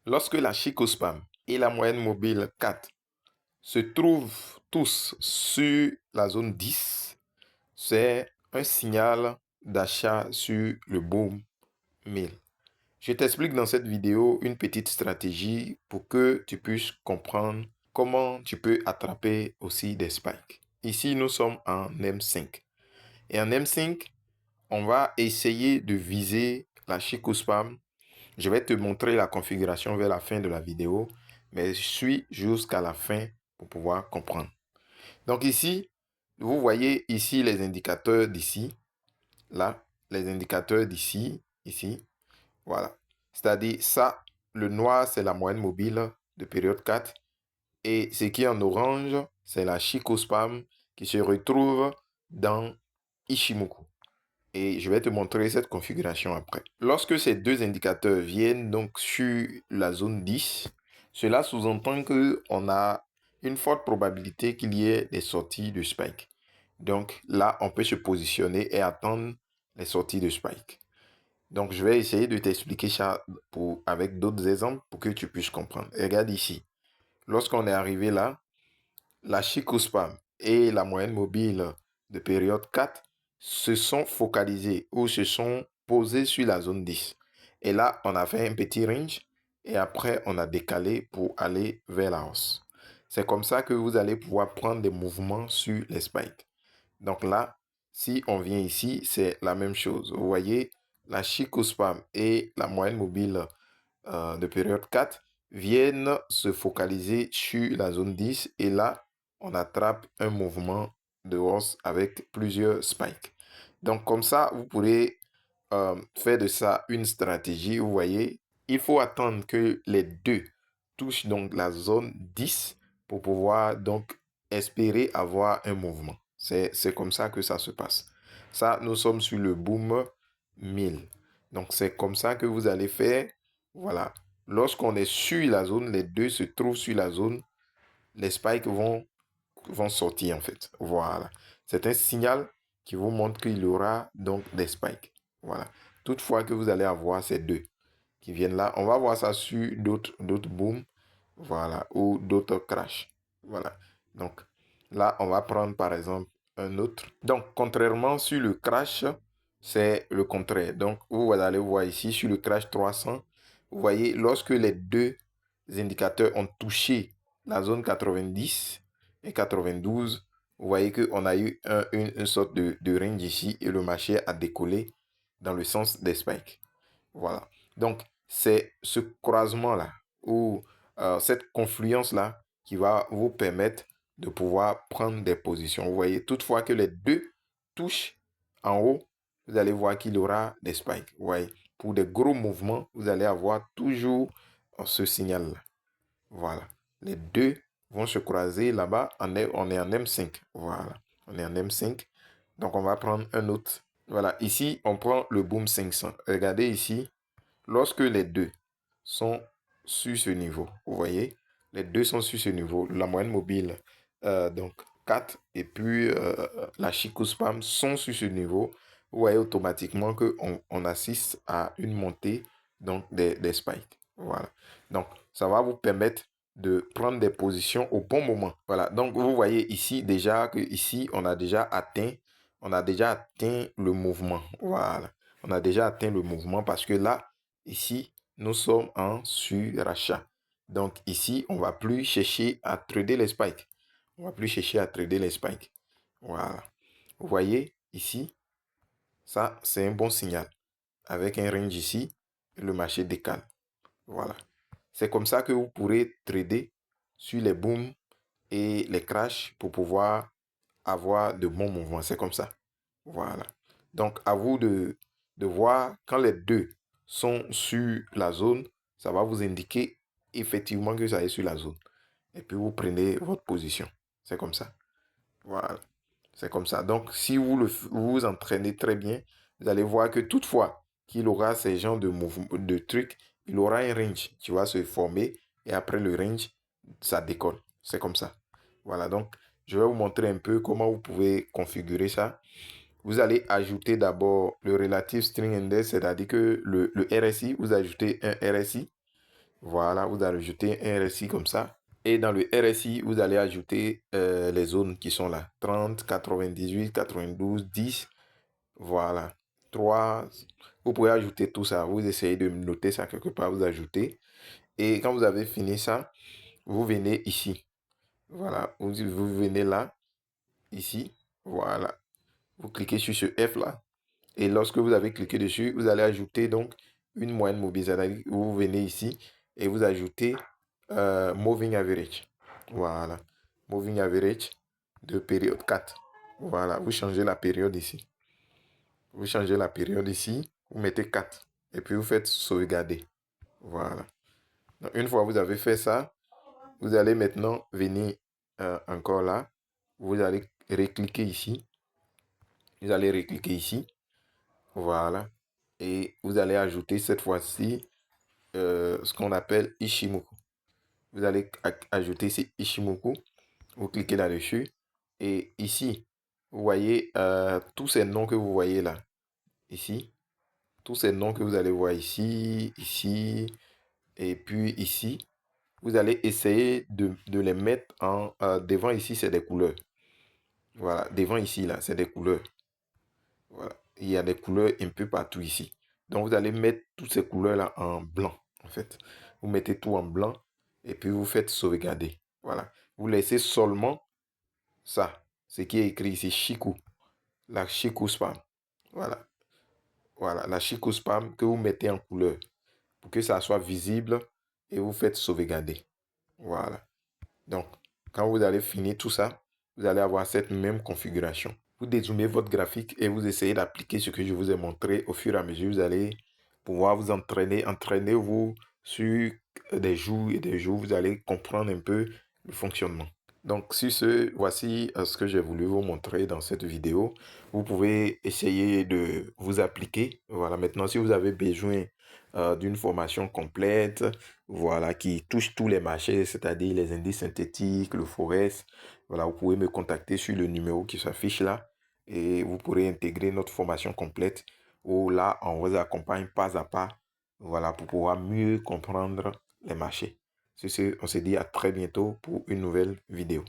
Lorsque la Chicospam et la moyenne mobile 4 se trouvent tous sur la zone 10, c'est un signal d'achat sur le boom 1000. Je t'explique dans cette vidéo une petite stratégie pour que tu puisses comprendre comment tu peux attraper aussi des spikes. Ici, nous sommes en M5. Et en M5, on va essayer de viser la Chicospam. Je vais te montrer la configuration vers la fin de la vidéo, mais suis jusqu'à la fin pour pouvoir comprendre. Donc ici, vous voyez ici les indicateurs d'ici, là, les indicateurs d'ici, ici, voilà. C'est-à-dire ça, le noir, c'est la moyenne mobile de période 4 et ce qui est en orange, c'est la Chicospam qui se retrouve dans Ichimoku. Et je vais te montrer cette configuration après. Lorsque ces deux indicateurs viennent donc sur la zone 10, cela sous-entend qu'on a une forte probabilité qu'il y ait des sorties de spike. Donc là, on peut se positionner et attendre les sorties de spike. Donc je vais essayer de t'expliquer ça avec d'autres exemples pour que tu puisses comprendre. Regarde ici. Lorsqu'on est arrivé là, la Chicospam et la moyenne mobile de période 4 se sont focalisés ou se sont posés sur la zone 10. Et là, on a fait un petit range et après, on a décalé pour aller vers la hausse. C'est comme ça que vous allez pouvoir prendre des mouvements sur les spikes. Donc là, si on vient ici, c'est la même chose. Vous voyez, la Chicospam et la moyenne mobile de période 4 viennent se focaliser sur la zone 10 et là, on attrape un mouvement de hausse avec plusieurs spikes. Donc comme ça, vous pourrez faire de ça une stratégie. Vous voyez, il faut attendre que les deux touchent donc la zone 10 pour pouvoir donc espérer avoir un mouvement. C'est comme ça que ça se passe. Ça, nous sommes sur le boom 1000. Donc c'est comme ça que vous allez faire. Voilà. Lorsqu'on est sur la zone, les deux se trouvent sur la zone, les spikes vont sortir en fait. Voilà. C'est un signal qui vous montre qu'il y aura donc des spikes. Voilà. Toutefois que vous allez avoir ces deux qui viennent là, on va voir ça sur d'autres booms. Voilà. Ou d'autres crashs. Voilà. Donc là, on va prendre par exemple un autre. Donc contrairement sur le crash, c'est le contraire. Donc vous allez voir ici sur le crash 300. Vous voyez, lorsque les deux indicateurs ont touché la zone 90 et 92, vous voyez qu'on a eu une sorte de range ici et le marché a décollé dans le sens des spikes. Voilà. Donc, c'est ce croisement-là ou cette confluence-là qui va vous permettre de pouvoir prendre des positions. Vous voyez, toutefois que les deux touchent en haut, vous allez voir qu'il y aura des spikes. Vous voyez, pour des gros mouvements, vous allez avoir toujours ce signal-là. Voilà. Les deux vont se croiser là-bas. On est en M5. Voilà. On est en M5. Donc, on va prendre un autre. Voilà. Ici, on prend le boom 500. Regardez ici. Lorsque les deux sont sur ce niveau, vous voyez, les deux sont sur ce niveau. La moyenne mobile, donc 4 et puis la Chicospam sont sur ce niveau. Vous voyez automatiquement qu'on assiste à une montée donc des spikes. Voilà. Donc, ça va vous permettre de prendre des positions au bon moment. Voilà. Donc, vous voyez ici déjà que ici, on a déjà atteint le mouvement. Voilà. On a déjà atteint le mouvement parce que là, ici, nous sommes en surachat. Donc ici, on ne va plus chercher à trader les spikes. On ne va plus chercher à trader les spikes. Voilà. Vous voyez ici, ça, c'est un bon signal. Avec un range ici, le marché décale. Voilà. C'est comme ça que vous pourrez trader sur les booms et les crashs pour pouvoir avoir de bons mouvements. C'est comme ça. Voilà. Donc, à vous de voir quand les deux sont sur la zone, ça va vous indiquer effectivement que ça est sur la zone. Et puis, vous prenez votre position. C'est comme ça. Voilà. C'est comme ça. Donc, si vous vous entraînez très bien, vous allez voir que toutefois qu'il aura ces genres de mouvements, de trucs, il aura un range qui va se former. Et après le range, ça décolle. C'est comme ça. Voilà. Donc, je vais vous montrer un peu comment vous pouvez configurer ça. Vous allez ajouter d'abord le Relative String Index, c'est-à-dire que le RSI, vous ajoutez un RSI. Voilà, vous allez ajouter un RSI comme ça. Et dans le RSI, vous allez ajouter les zones qui sont là. 30, 98, 92, 10. Voilà. 3. Vous pouvez ajouter tout ça. Vous essayez de noter ça quelque part, vous ajoutez. Et quand vous avez fini ça, vous venez ici. Voilà. Vous venez là, ici. Voilà. Vous cliquez sur ce F là. Et lorsque vous avez cliqué dessus, vous allez ajouter donc une moyenne mobile. C'est-à-dire que vous venez ici et vous ajoutez Moving Average. Voilà. Moving Average de période 4. Voilà. Vous changez la période ici. Vous changez la période ici. Vous mettez 4. Et puis vous faites sauvegarder. Voilà. Donc, une fois que vous avez fait ça, vous allez maintenant venir encore là. Vous allez recliquer ici. Vous allez recliquer ici. Voilà. Et vous allez ajouter cette fois-ci ce qu'on appelle Ishimoku. Vous allez ajouter ces Ishimoku. Vous cliquez là-dessus. Et ici, vous voyez tous ces noms que vous voyez là. Ici. Tous ces noms que vous allez voir ici, ici, et puis ici. Vous allez essayer de les mettre en... devant ici, c'est des couleurs. Voilà. Devant ici, là, c'est des couleurs. Voilà. Il y a des couleurs un peu partout ici. Donc, vous allez mettre toutes ces couleurs-là en blanc, en fait. Vous mettez tout en blanc et puis vous faites sauvegarder. Voilà. Vous laissez seulement ça. Ce qui est écrit ici, Chiku. La Chiku Spam. Voilà. Voilà. La Chiku Spam que vous mettez en couleur pour que ça soit visible et vous faites sauvegarder. Voilà. Donc, quand vous allez finir tout ça, vous allez avoir cette même configuration. Vous dézoomez votre graphique et vous essayez d'appliquer ce que je vous ai montré au fur et à mesure. Vous allez pouvoir vous entraînez-vous sur des jours et des jours. Vous allez comprendre un peu le fonctionnement. Donc, sur ce, voici ce que j'ai voulu vous montrer dans cette vidéo. Vous pouvez essayer de vous appliquer. Voilà, maintenant, si vous avez besoin d'une formation complète, voilà, qui touche tous les marchés, c'est-à-dire les indices synthétiques, le forex, voilà, vous pouvez me contacter sur le numéro qui s'affiche là et vous pourrez intégrer notre formation complète où là, on vous accompagne pas à pas, voilà, pour pouvoir mieux comprendre les marchés. Sur ce, on se dit à très bientôt pour une nouvelle vidéo.